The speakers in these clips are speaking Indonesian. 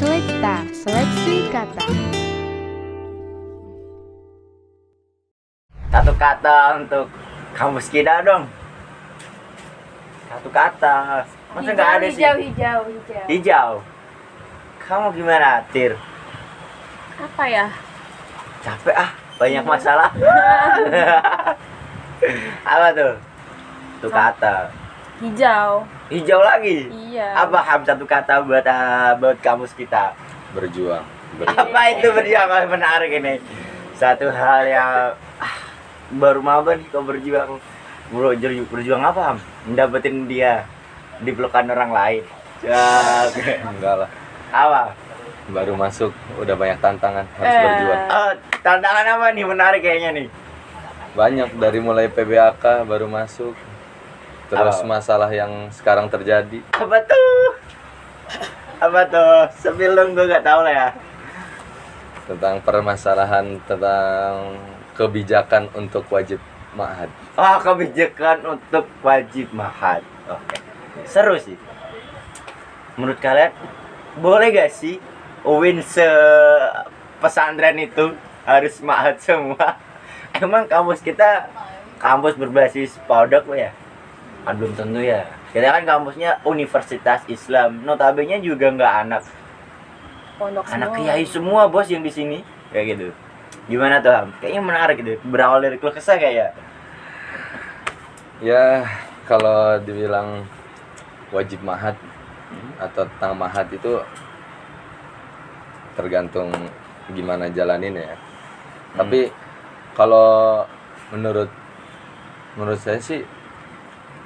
Selekta, seleksi kata. Satu kata untuk kamus kita dong. Satu kata. Masa nggak ada sih? Hijau. Hijau. Kamu gimana, Tir? Apa ya? Capek banyak masalah. Apa tuh? Satu kata. Hijau. Hijau lagi. Iya. Apa satu kata buat kamus kita? Berjuang. Apa itu berjuang? Menarik ini. Satu hal yang baru maba nih kau berjuang. Berjuang apa, Ham? Dapetin dia di pelukan orang lain. Ya, Enggak lah. apa? Baru masuk udah banyak tantangan, harus berjuang. Tantangan apa nih menarik kayaknya nih? Banyak dari mulai PBAK baru masuk. Terus Apa? masalah yang sekarang terjadi. Apa tuh? Apa tuh? Sebelum gue gak tahu lah ya. Tentang permasalahan tentang kebijakan untuk wajib ma'had. Kebijakan untuk wajib ma'had. Oke. Seru sih. Menurut kalian boleh gak sih UIN pesantren itu harus ma'had semua? Emang kampus kita kampus berbasis pondok ya? Kan belum tentu ya. Kita kan kampusnya Universitas Islam. Notabene juga nggak Pondok anak semua. kiai semua bos yang di sini kayak gitu. Gimana tuh, Ham? Kayaknya menarik gitu. Berawal dari keluh kesah kayak. Ya, kalau dibilang wajib ma'had atau tentang ma'had itu tergantung gimana jalanin ya. Tapi kalau menurut saya sih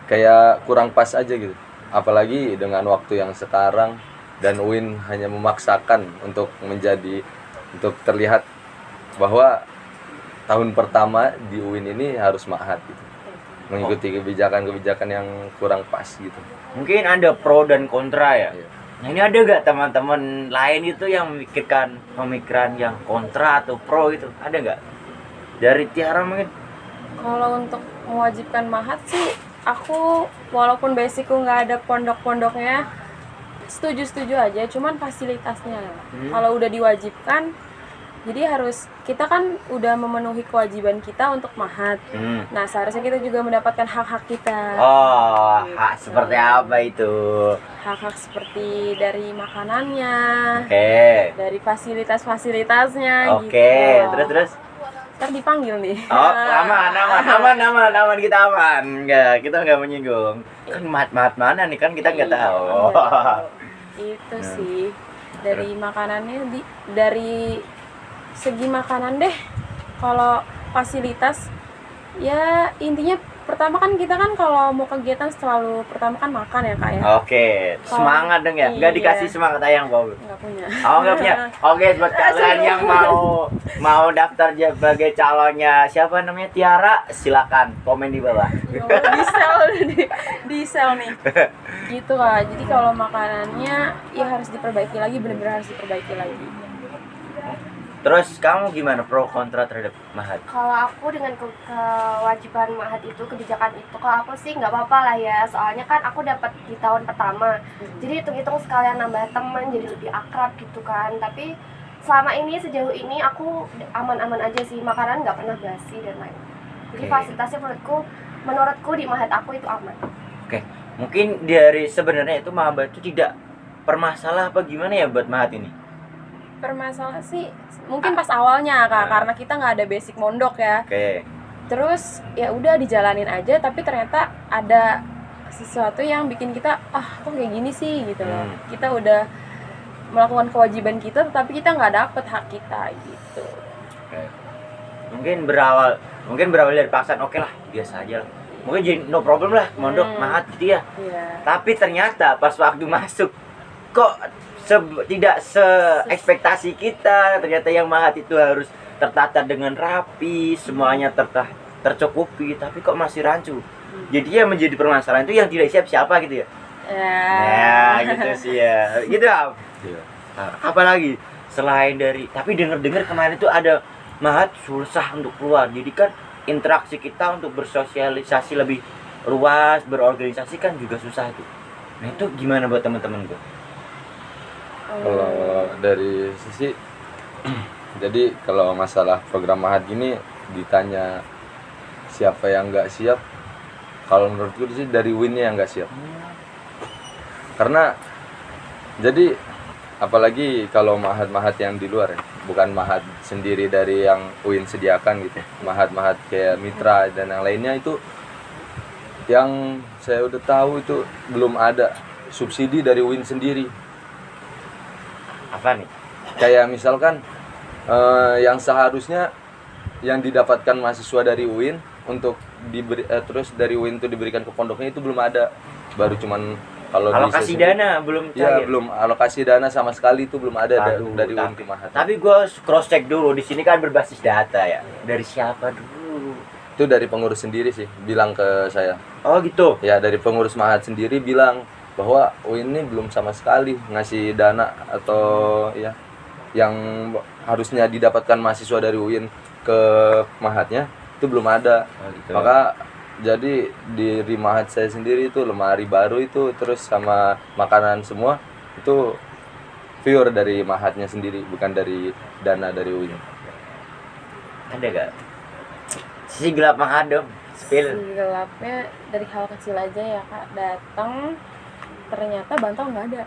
kayak kurang pas aja gitu. Apalagi dengan waktu yang sekarang dan UIN hanya memaksakan untuk terlihat bahwa tahun pertama di UIN ini harus ma'had gitu. Mengikuti kebijakan-kebijakan yang kurang pas gitu. Mungkin ada pro dan kontra ya. Iya. Nah, ini ada gak teman-teman lain itu yang memikirkan pemikiran yang kontra atau pro gitu? Ada nggak? Dari Tiara mungkin? Kalau untuk mewajibkan ma'had sih, aku walaupun basicku nggak ada pondok-pondoknya, setuju aja. Cuman fasilitasnya, kalau udah diwajibkan, jadi kita kan udah memenuhi kewajiban kita untuk ma'had. Nah, seharusnya kita juga mendapatkan hak-hak kita. Hak seperti apa itu? Hak-hak seperti dari makanannya, Oke. dari fasilitas-fasilitasnya Oke, gitu. terus. Ntar dipanggil nih. Aman kita aman. Kita nggak menyinggung. Kan mahat mana nih kan kita nggak tahu. Itu sih dari makanannya dari segi makanan deh. Kalau fasilitas ya intinya pertama kan kita kan kalau mau kegiatan selalu pertama kan makan ya Kak ya. Oke, semangat dong ya. Nggak Iya. dikasih semangat ayang kau. Nggak punya. Nggak punya. Oke, buat kalian yang mau daftar sebagai calonnya siapa namanya Tiara, silakan komen di bawah. di sel nih. Gitu Kak. Jadi kalau makanannya ya harus diperbaiki lagi, benar-benar harus diperbaiki lagi. Terus kamu gimana pro kontra terhadap ma'had? Kalau aku dengan kewajiban ma'had itu, kebijakan itu, kalau aku sih nggak apa-apa lah ya. Soalnya kan aku dapat di tahun pertama. Jadi hitung-hitung sekalian nambah teman, jadi lebih akrab gitu kan. Tapi selama ini, sejauh ini aku aman-aman aja sih. Makanan nggak pernah basi dan lain. Jadi Oke. fasilitasnya menurutku di ma'had aku itu aman. Oke, mungkin dari sebenarnya itu maba itu tidak permasalah apa gimana ya buat ma'had ini? Permasalahan sih mungkin pas awalnya Kak, karena kita nggak ada basic mondok ya. Oke. Terus ya udah dijalanin aja, tapi ternyata ada sesuatu yang bikin kita kok kayak gini sih gitu loh. Kita udah melakukan kewajiban kita, tapi kita nggak dapet hak kita gitu. Oke. Mungkin berawal dari paksaan, oke lah biasa aja lah. Mungkin jadi no problem lah mondok ma'had gitu ya. Iya. Tapi ternyata pas waktu masuk kok tidak se-ekspektasi kita. Ternyata yang ma'had itu harus tertata dengan rapi, semuanya tercukupi, tapi kok masih rancu. Jadi ya menjadi permasalahan itu yang tidak siap siapa gitu ya. Ya gitu sih ya. Gitu Am. Iya. Nah, apalagi selain dari, tapi dengar kemarin itu ada ma'had susah untuk keluar. Jadi kan interaksi kita untuk bersosialisasi lebih luas, berorganisasi kan juga susah tuh. Nah itu gimana buat teman-teman tuh? Kalau dari sisi jadi kalau masalah program Mahat gini ditanya siapa yang nggak siap, kalau menurutku sih dari Winnya yang nggak siap. Karena jadi apalagi kalau Mahat yang di luar ya, bukan Mahat sendiri dari yang Win sediakan gitu, Mahat kayak Mitra dan yang lainnya itu yang saya udah tahu itu belum ada subsidi dari Win sendiri. Apa nih? Kayak misalkan yang seharusnya yang didapatkan mahasiswa dari UIN untuk diberi terus dari UIN itu diberikan ke pondoknya itu belum ada. Baru cuman kalau Alokasi dana belum ya cair. belum alokasi dana sama sekali itu belum ada Aduh, dari UIN ke Mahat. Tapi gue cross check dulu, di sini kan berbasis data ya. Dari siapa dulu? Itu dari pengurus sendiri sih bilang ke saya. Oh gitu. Ya dari pengurus Mahat sendiri bilang bahwa UIN ini belum sama sekali ngasih dana atau ya yang harusnya didapatkan mahasiswa dari UIN ke Mahatnya itu belum ada. Oh, gitu. Maka jadi di Mahat saya sendiri itu lemari baru itu terus sama makanan semua itu pure dari Mahatnya sendiri, bukan dari dana dari UIN. Ada gak? Sisi gelap menghadap. Spill. Si gelapnya dari hal kecil aja ya kak, datang ternyata bantal nggak ada.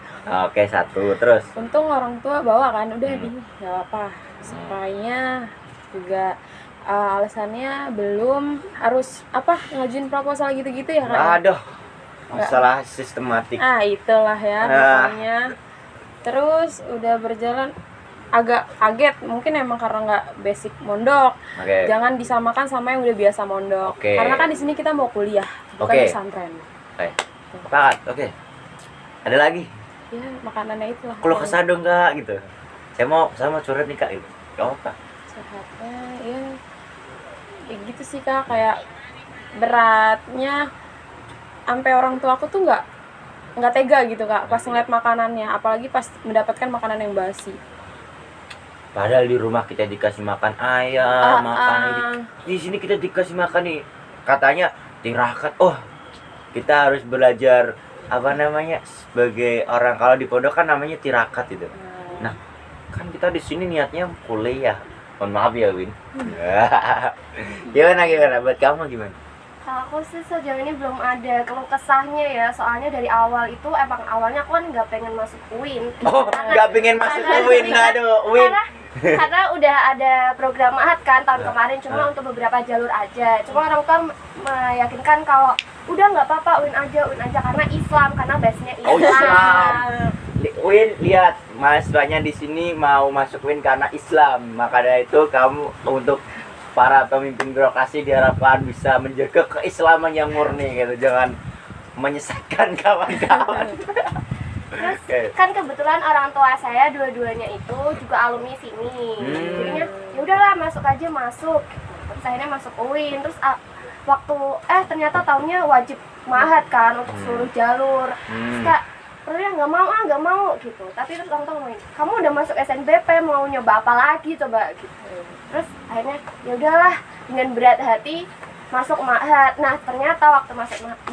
Oke, satu. Terus. Untung orang tua bawa kan, udah di nggak apa. Spraynya juga alasannya belum harus apa ngajuin proposal gitu-gitu ya kak. Aduh. Masalah sistematik. Itulah ya makanya. Terus udah berjalan agak kaget, mungkin emang karena nggak basic mondok. Oke. Jangan disamakan sama yang udah biasa mondok. Oke. Karena kan di sini kita mau kuliah, bukan Oke. pesantren. Oke. Sepakat. Oke. Ada lagi? Ya makanannya itulah. Kalau kesah dong kak gitu. Saya mau curhat nih kak gitu. Gak apa. Sehatnya ya gitu sih kak, kayak beratnya sampai orang tua aku tuh nggak tega gitu kak pas ngeliat makanannya, apalagi pas mendapatkan makanan yang basi. Padahal di rumah kita dikasih makan ayam, makan ini. Di sini kita dikasih makan nih. Katanya tirakat. Oh, kita harus belajar apa namanya sebagai orang kalau di pondok kan namanya tirakat itu. Nah, kan kita di sini niatnya kuliah. Mohon maaf ya Win. Gimana buat kamu gimana? Kalau aku sih sejauh ini belum ada keluh kesahnya ya, soalnya dari awal itu emang awalnya aku kan nggak pengen masuk UIN. Oh, nggak pengen masuk ke Win, aduh Win. Karena udah ada program Mahat kan tahun kemarin, cuma untuk beberapa jalur aja. Cuma orang tua meyakinkan kalau udah nggak apa-apa UIN aja karena Islam, karena base-nya Islam. Oh, Islam. Win, lihat mahasiswanya di sini mau masuk Win karena Islam. Maka dari itu kamu untuk para pemimpin birokrasi diharapkan bisa menjaga keislaman yang murni gitu. Jangan menyesatkan kawan-kawan. Terus kan kebetulan orang tua saya dua-duanya itu juga alumni sini. Jadinya ya udahlah masuk aja masuk. Terus akhirnya masuk UIN. Terus waktu ternyata tahunnya wajib Mahat kan untuk seluruh jalur. Terus kak nggak mau gitu. Tapi terus orang tua ngomongin, kamu udah masuk SNBP mau nyoba apa lagi coba gitu. Terus akhirnya ya udahlah dengan berat hati masuk Mahat. Nah ternyata waktu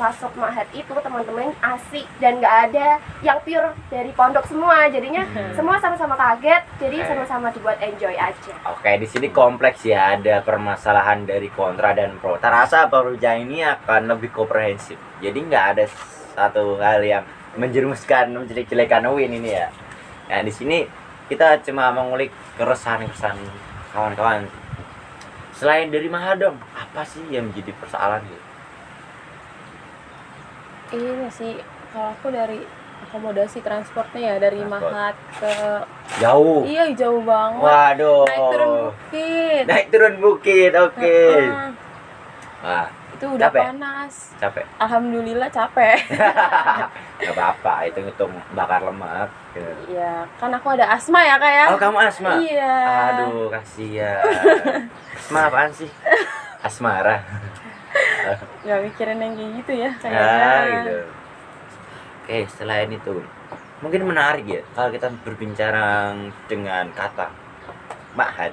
masuk Mahat itu teman-teman asik dan nggak ada yang pure dari pondok semua. Jadinya semua sama-sama kaget. Jadi sama-sama dibuat enjoy aja. Oke, di sini kompleks ya, ada permasalahan dari kontra dan pro. Terasa Peruja ini akan lebih komprehensif. Jadi nggak ada satu hal yang menjerumuskan, menjelek-jelekan Win ini ya. Nah di sini kita cuma mengulik keresahan-keresahan kawan-kawan. Selain dari Mahadong, apa sih yang menjadi persoalan gitu? Ini sih kalau aku dari akomodasi transportnya ya, dari Mahat ke Jauh. iya jauh banget. Waduh. Naik turun bukit. Oke. Wah, Itu udah capek? panas. Capek. Alhamdulillah capek. Gak apa-apa, itu hitung bakar lemak gitu. Iya, kan aku ada asma ya kak ya. Oh, kamu asma? Iya. Aduh, kasihan. Asma apaan sih? Asmara. Gak mikirin yang kayak gitu ya kayaknya. Gitu. Oke, selain itu mungkin menarik ya kalau kita berbicara dengan kata Mahat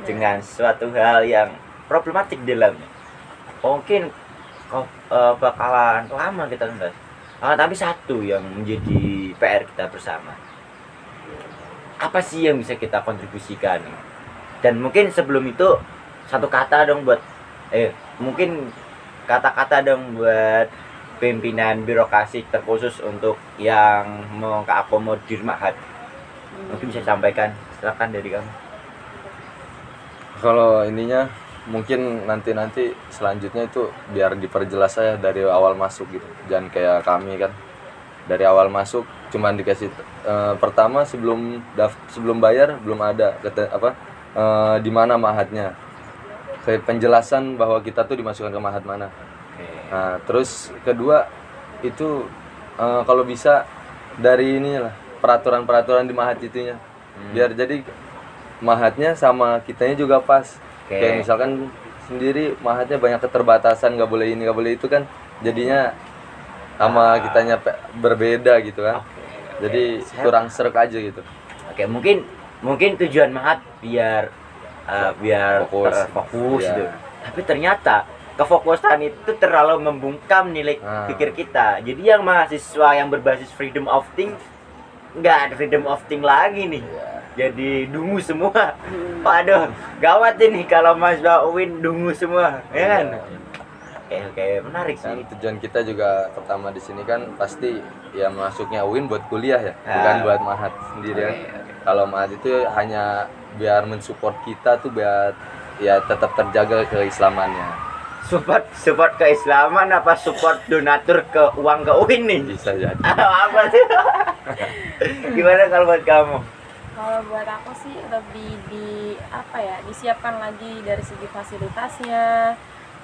dengan suatu hal yang problematik di dalamnya. Mungkin bakalan lama kita bahas. Tapi satu yang menjadi PR kita bersama. apa sih yang bisa kita kontribusikan? Dan mungkin sebelum itu satu kata dong buat mungkin kata-kata dong buat pimpinan birokrasi terkhusus untuk yang mau keakomodir Mahat. Mungkin bisa sampaikan, silakan dari kamu. Kalau ininya mungkin nanti selanjutnya itu biar diperjelas saya dari awal masuk gitu. Jangan kayak kami kan dari awal masuk cuman dikasih pertama sebelum bayar belum ada di mana mahatnya. Kayak penjelasan bahwa kita tuh dimasukkan ke mahat mana. Nah, terus kedua itu kalau bisa dari inilah peraturan di mahat itunya. Biar jadi mahatnya sama kitanya juga pas. Kayak misalkan sendiri mahatnya banyak keterbatasan, nggak boleh ini nggak boleh itu kan, jadinya sama kitanya berbeda gitu kan. Jadi kurang serk aja gitu. Mungkin tujuan mahat biar fokus ya. gitu. Tapi ternyata kefokusan itu terlalu membungkam nilai pikir kita. Jadi yang mahasiswa yang berbasis freedom of think nggak ada freedom of think lagi nih. Jadi dungu semua. Waduh, gawat ini kalau mahasiswa UIN dungu semua, ya kan? Oke, menarik sih. Dan tujuan kita juga pertama di sini kan pasti ya masuknya UIN buat kuliah ya, bukan buat mahat sendiri ya. Kalau mahat itu hanya biar mensupport kita tuh biar ya tetap terjaga keislamannya. Support keislaman apa support donatur ke uang ke UIN nih? Bisa jadi. Apa sih? Gimana kalau buat kamu? Kalau buat aku sih lebih disiapkan lagi dari segi fasilitasnya.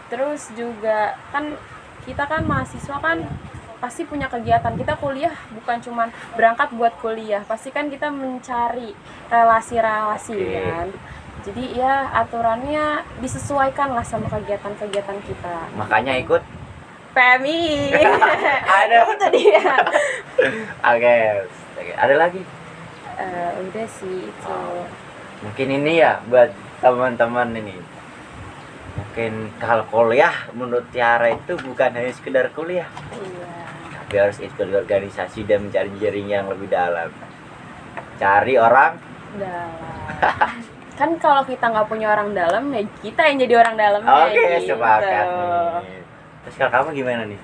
Terus juga kan kita kan mahasiswa kan pasti punya kegiatan. Kita kuliah bukan cuman berangkat buat kuliah, pasti kan kita mencari relasi-relasi kan. Jadi ya aturannya disesuaikan lah sama kegiatan-kegiatan kita. Makanya ikut PMI. Ada. Itu dia. Oke, ada lagi? Udah sih itu. Mungkin ini ya buat teman-teman ini. Mungkin kalau kuliah menurut Tiara itu bukan hanya sekedar kuliah, Iya. tapi harus ikut organisasi dan mencari jaring yang lebih dalam. Cari orang Dalam. Kan kalau kita nggak punya orang dalam ya kita yang jadi orang dalam. Oke, sepakat nih. Terus kalau kamu gimana nih?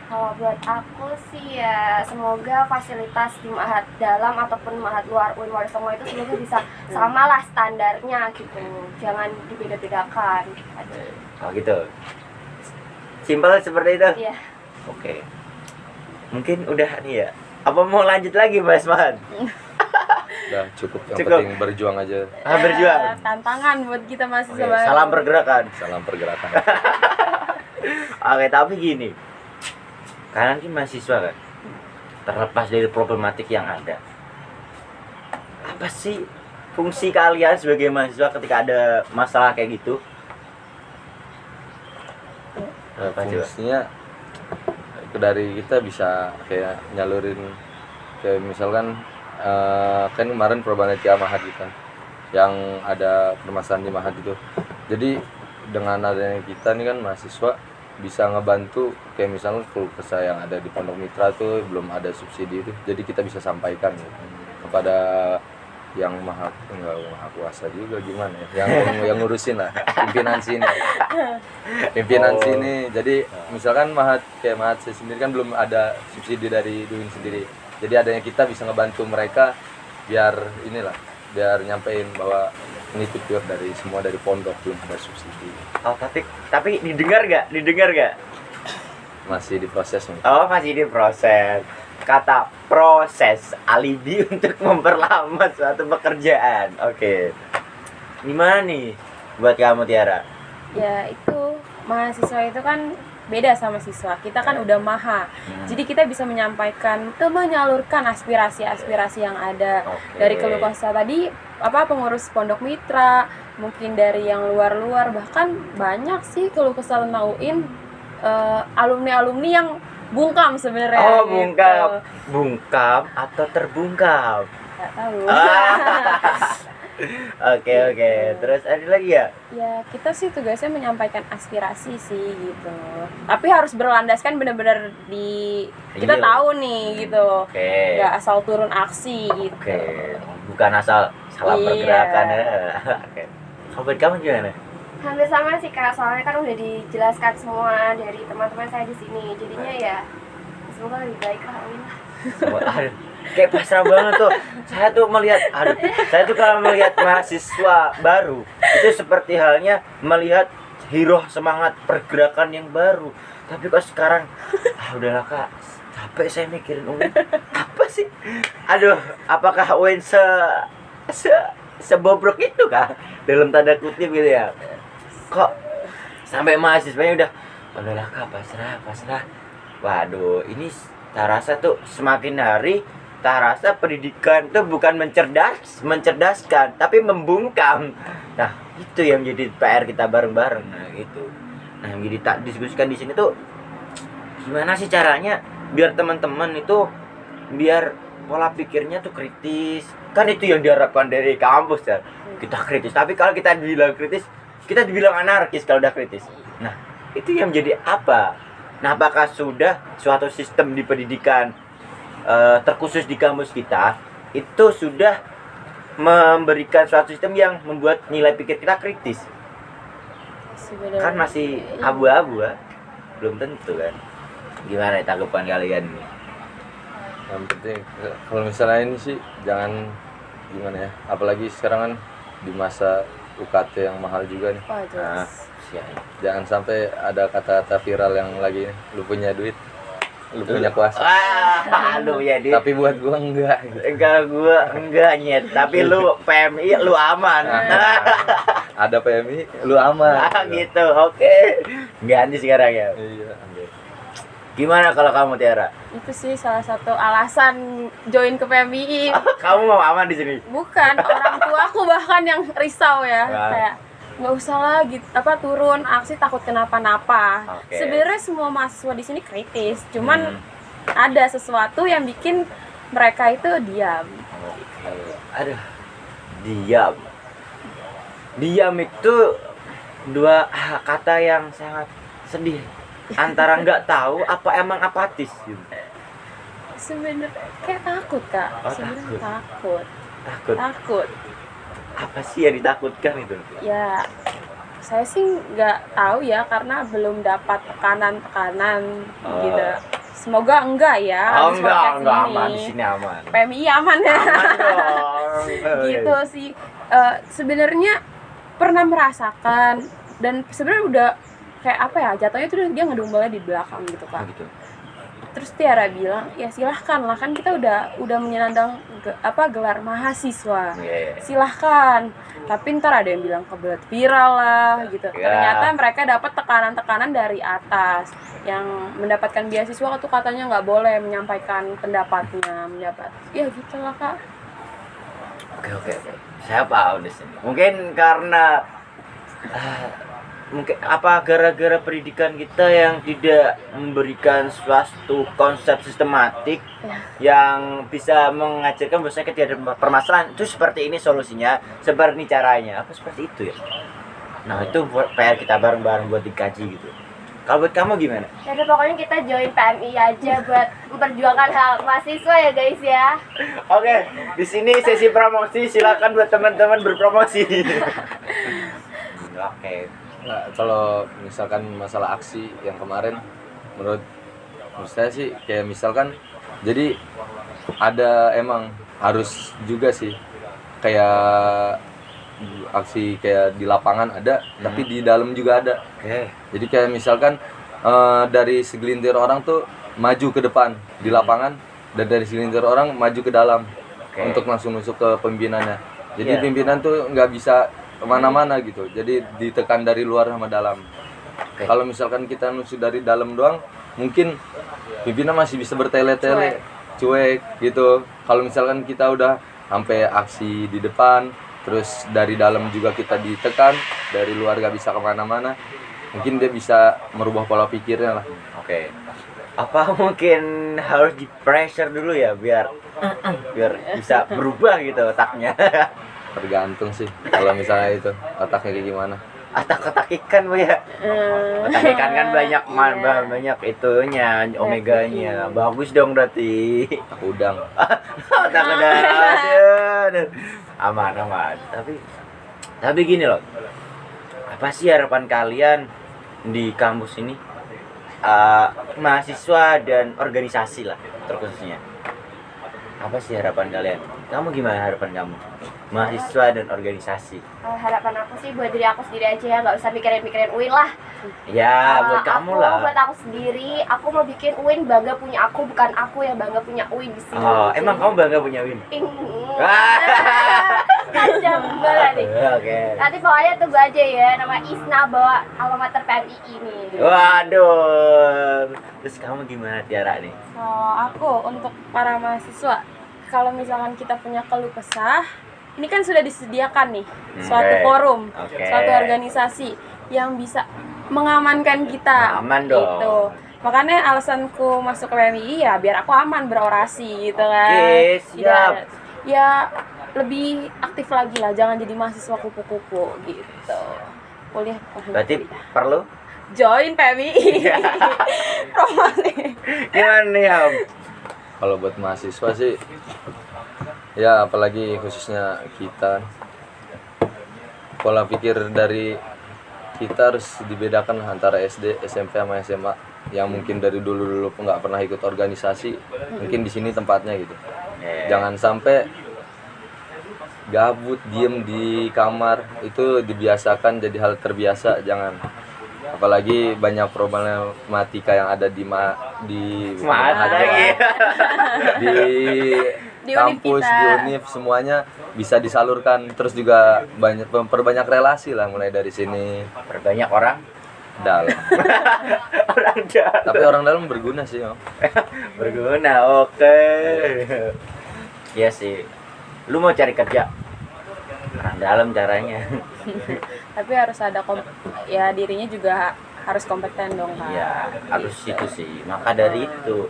Kalau buat aku sih ya semoga fasilitas di mahat dalam ataupun mahat luar UIN Warisongo itu semoga bisa sama lah standarnya gitu, jangan dibeda-bedakan. Oh gitu. Simpel seperti itu. Iya. Oke. Mungkin udah nih ya. Apa mau lanjut lagi Mas Man? Udah cukup, yang Cukup. penting berjuang aja. Berjuang. Tantangan buat kita masih Oke, baru. Salam pergerakan. Salam pergerakan. Oke, tapi gini. Kalian kan mahasiswa kan? Terlepas dari problematik yang ada. Apa sih fungsi kalian sebagai mahasiswa ketika ada masalah kayak gitu? Apa coba? Fungsinya itu dari kita bisa kayak nyalurin kayak misalkan kan kemarin Probanitia Mahat kita yang ada permasalahan di Mahat itu. Jadi dengan adanya kita nih kan mahasiswa bisa ngebantu kayak misalnya keluh kesah yang ada di Pondok Mitra tuh belum ada subsidi itu. Jadi kita bisa sampaikan gitu, kepada yang maha kuasa juga gimana ya, yang ngurusin lah pimpinan sini. Jadi misalkan mahat saya sendiri kan belum ada subsidi dari Duin sendiri, jadi adanya kita bisa ngebantu mereka biar nyampein bahwa ini tuh pure dari semua dari pondok, belum ada subsidi. Oh, tapi didengar gak? Masih diproses nih. Oh, masih diproses. Kata proses alibi untuk memperlama suatu pekerjaan. Oke. Gimana nih buat kamu Tiara? Ya itu mahasiswa itu kan beda sama siswa. Kita kan udah maha. Jadi kita bisa menyampaikan, menyalurkan aspirasi-aspirasi yang ada. Dari keluh kesah tadi pengurus Pondok Mitra, mungkin dari yang luar-luar, bahkan banyak sih keluh kesah tentang UIN, alumni-alumni yang bungkam sebenarnya. Oh, gitu. Bungkam atau terbungkam? Nggak tahu. Oke. Terus ada lagi ya? Ya kita sih tugasnya menyampaikan aspirasi sih gitu. Tapi harus berlandaskan benar-benar di kita Iya. tahu nih gitu. Oke. Nggak asal turun aksi gitu. Oke. Bukan asal salah Iya. pergerakan ya. Oke. Kalau buat kamu gimana? Hampir sama sih Kak, soalnya kan udah dijelaskan semua dari teman-teman saya di sini. Jadinya ya semoga lebih baik lah. Amin. Aduh, kayak pasrah banget tuh. Saya tuh kalau melihat mahasiswa baru itu seperti halnya melihat hero semangat pergerakan yang baru. Tapi kok sekarang, udahlah Kak, capek saya mikirin UIN. Apa sih? Aduh, apakah UIN sebobrok itu Kak? Dalam tanda kutip gitu ya. Kok sampai mahasiswanya udahlah Kak, pasrah. Waduh, ini tak rasa tuh semakin hari tak rasa pendidikan tuh bukan mencerdaskan, tapi membungkam. Nah, itu yang jadi PR kita bareng-bareng. Nah, gitu. Nah, yang jadi tak diskusikan di sini tuh gimana sih caranya biar teman-teman itu biar pola pikirnya tuh kritis. Kan itu yang diharapkan dari kampus ya. Kita kritis, tapi kalau kita dibilang kritis, kita dibilang anarkis kalau udah kritis. Nah, itu yang menjadi apa? Nah, apakah sudah suatu sistem di pendidikan terkhusus di kampus kita itu sudah memberikan suatu sistem yang membuat nilai pikir kita kritis? Sebenarnya Kan masih abu-abu ya, belum tentu kan. Gimana ya tanggapan kalian nih? Yang penting kalau misalnya ini sih jangan gimana ya, apalagi sekarang kan di masa UKT yang mahal juga nih. wah, Nah, jelas. Jangan sampai ada kata-kata viral yang lagi lu punya duit, lu punya kuasa. Aduh ya di. Tapi buat gua enggak gitu. Enggak nyet, tapi lu PMI lu aman. Ada PMI, lu aman. Gitu. Oke. Ganti sekarang ya. Iya. Gimana kalau kamu Tiara? Itu sih salah satu alasan join ke PMI. Kamu mau aman di sini? Bukan, orang tua aku bahkan yang risau ya. Wah. Kayak nggak usah lah gitu, turun aksi takut kenapa-napa. Oke. Sebenarnya semua mahasiswa di sini kritis, cuman ada sesuatu yang bikin mereka itu diam. Aduh. Diam itu dua kata yang sangat sedih. Antara nggak tahu apa emang apatis gitu. Sebenarnya kayak takut Kak. Oh, Sebenarnya takut. takut. Takut. Apa sih yang ditakutkan itu? Ya, saya sih nggak tahu ya karena belum dapat tekanan-tekanan gitu. Semoga enggak ya. habis podcast Enggak ini. aman di sini aman. PMI aman ya. Aman dong. Gitu sih. Sebenarnya pernah merasakan dan sebenarnya udah kayak apa ya, jatuhnya tuh dia ngedumbalnya di belakang gitu Oh, kan. gitu. Terus Tiara bilang ya silahkan lah, kan kita udah menyandang gelar mahasiswa. Iya. Silahkan, tapi ntar ada yang bilang kebelet viral lah gitu. Ya. Ternyata mereka dapat tekanan-tekanan dari atas yang mendapatkan beasiswa tuh katanya nggak boleh menyampaikan pendapatnya, ya gitulah Kak. Oke. Saya paham di sini. Mungkin karena mungkin apa gara-gara pendidikan kita yang tidak memberikan suatu konsep sistematik yang bisa mengajarkan bahwasanya ketika ada permasalahan itu seperti ini solusinya, seperti ini caranya, apa seperti itu ya. Nah, itu PR kita bareng-bareng buat dikaji gitu. Kalau buat kamu gimana? Ya udah, pokoknya kita join PMI aja buat memperjuangkan hak mahasiswa ya guys ya. Oke, di sini sesi promosi, silakan buat teman-teman berpromosi. Oke. Nah, kalau misalkan masalah aksi yang kemarin, menurut saya sih kayak misalkan, jadi ada emang harus juga sih kayak aksi kayak di lapangan ada, tapi di dalam juga ada. Oke. Jadi kayak misalkan dari segelintir orang tuh maju ke depan di lapangan, dan dari segelintir orang maju ke dalam untuk langsung masuk ke pimpinannya. Jadi pimpinan tuh nggak bisa kemana-mana gitu, jadi ditekan dari luar sama dalam. Kalau misalkan kita nusuk dari dalam doang, mungkin pimpinan masih bisa bertele-tele, cuek gitu. Kalau misalkan kita udah sampai aksi di depan, terus dari dalam juga kita ditekan, dari luar gak bisa kemana-mana, mungkin dia bisa merubah pola pikirnya lah. Oke. Apa mungkin harus di pressure dulu ya biar bisa berubah gitu otaknya. tergantung sih kalau misalnya itu otaknya kayak gimana. Otak ikan Bu ya. Otak ikan kan banyak banyak itunya, omeganya. Bagus dong berarti. Otak udang. Otak udah aduh. Aman. Tapi gini loh. Apa sih harapan kalian di kampus ini? Mahasiswa dan organisasi lah terkhususnya. Apa sih harapan kalian? Kamu gimana harapan kamu? Mahasiswa dan organisasi. Harapan aku sih buat diri aku sendiri aja ya, nggak usah mikirin UIN lah. Ya, buat kamu lah. Buat aku sendiri, aku mau bikin UIN bangga punya aku, bukan aku yang bangga punya UIN di sini. Oh, emang kamu bangga punya Win? Kacau banget nih. Oke. Nanti pokoknya tunggu aja ya, nama Isna bawa alma mater PMI ini. Waduh. Terus kamu gimana Tiara nih? Kalau aku untuk para mahasiswa, kalau misalkan kita punya keluh kesah, ini kan sudah disediakan nih suatu Oke. forum, Oke. suatu organisasi yang bisa mengamankan kita. Aman dong. Gitu. Makanya alasanku masuk ke PMI ya biar aku aman berorasi gitu kan. Oke, siap. Ya lebih aktif lagi lah, jangan jadi mahasiswa kupu-kupu gitu. Kuliah Berarti perlu? join PMI. Promosi. Gimana nih Ham? Kalau buat mahasiswa sih ya apalagi khususnya kita, pola pikir dari kita harus dibedakan antara SD, SMP sama SMA. Yang mungkin dari dulu nggak pernah ikut organisasi, mungkin di sini tempatnya gitu. Jangan sampai gabut diem di kamar, itu dibiasakan jadi hal terbiasa. Jangan, apalagi banyak problematika yang ada di Di kampus, univ kita. di univ, semuanya bisa disalurkan. Terus juga memperbanyak relasi lah, mulai dari sini. Perbanyak orang Dalam. dalam. Tapi orang dalam berguna sih, Om. Berguna, oke. Iya sih. Lu mau cari kerja? Orang dalam caranya. Tapi harus ada ya dirinya juga harus kompeten dong kan. Iya, harus itu sih. Maka dari itu,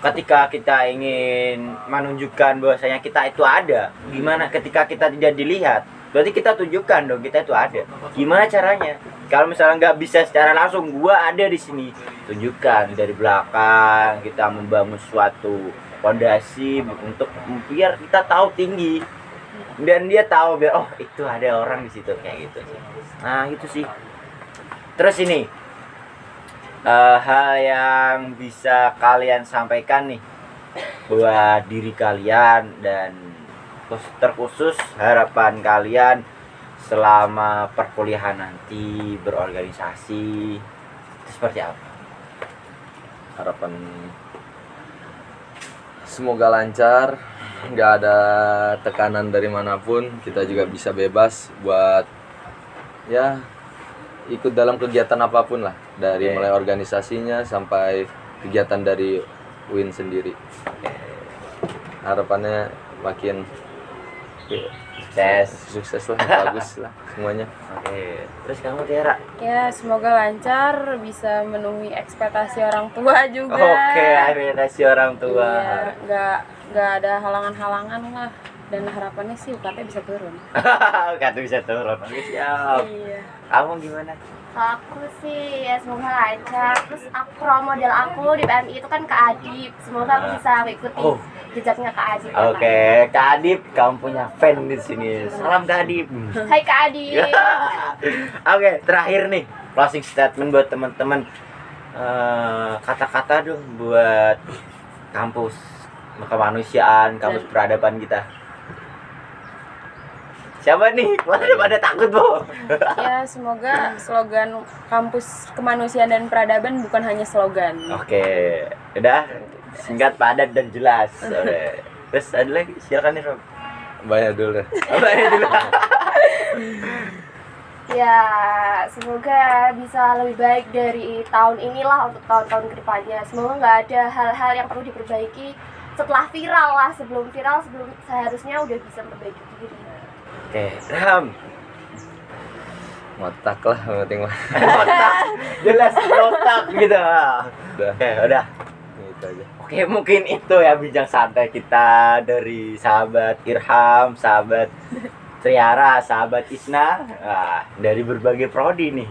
ketika kita ingin menunjukkan bahwasanya kita itu ada, gimana ketika kita tidak dilihat? Berarti kita tunjukkan dong kita itu ada. Gimana caranya? Kalau misalnya nggak bisa secara langsung, gua ada di sini. Tunjukkan dari belakang, kita membangun suatu fondasi untuk biar kita tahu tinggi. Dan dia tahu biar oh itu ada orang di situ kayak gitu. Nah, itu sih. Terus ini hal yang bisa kalian sampaikan nih buat diri kalian dan terkhusus harapan kalian selama perkuliahan nanti berorganisasi itu seperti apa? Harapan semoga lancar, nggak ada tekanan dari manapun, kita juga bisa bebas buat ya ikut dalam kegiatan apapun lah, dari mulai organisasinya sampai kegiatan dari UIN sendiri. Harapannya makin sukses lah, bagus lah semuanya. Oke. Terus kamu Tiara? Ya semoga lancar, bisa memenuhi ekspektasi orang tua juga. Oke, ekspektasi orang tua. Iya, nggak ada halangan-halangan lah. Dan harapannya sih UKT bisa turun. Kata bisa turun. Oke, siap. Iya. Kamu gimana? Kalau aku sih ya semoga lancar. Terus aku role model aku di PMI itu kan Kak Adip. Semoga aku bisa mengikuti jejaknya Kak Adip. Oke, Kak Adip, kamu punya fan di sini. Salam Kak Adip. Hai Kak Adip. Oke, terakhir nih closing statement buat teman-teman. Kata-kata dong buat kampus kemanusiaan, kampus peradaban kita. Siapa nih? Pada takut, Bu. Ya semoga slogan kampus kemanusiaan dan peradaban bukan hanya slogan. Oke, udah singkat, padat dan jelas. Oke. Terus ada lagi, silakan nih, Rob. Banyak dulu deh. Ya, semoga bisa lebih baik dari tahun inilah untuk tahun-tahun kedepannya. Semoga nggak ada hal-hal yang perlu diperbaiki setelah viral lah. Sebelum seharusnya udah bisa memperbaiki diri. Oke, Ram. Ngotak lah penting mah. Otak. Jelas otak gitu. Udah, Oke, udah. gitu aja. Oke, mungkin itu ya bincang santai kita dari sahabat Irham, sahabat Triara, sahabat Isna, dari berbagai prodi nih.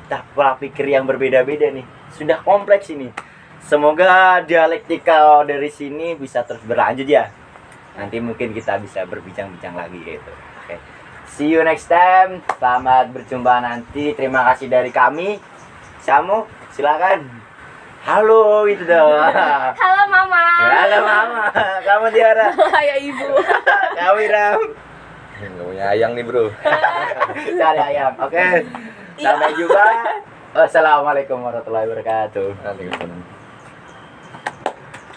Kita pola pikir yang berbeda-beda nih. Sudah kompleks ini. Semoga dialektika dari sini bisa terus berlanjut ya. Nanti mungkin kita bisa berbincang-bincang lagi gitu. Oke. See you next time. Selamat berjumpa nanti. Terima kasih dari kami. Kamu silakan. Halo gitu dong. Halo Mama. Halo Mama. Kamu Tiara. Kayak ibu. Kamu Ram. Nggak punya ayang nih bro. Cari ayam. Oke. Sampai jumpa. Wassalamualaikum warahmatullahi wabarakatuh. Waalaikumsalam.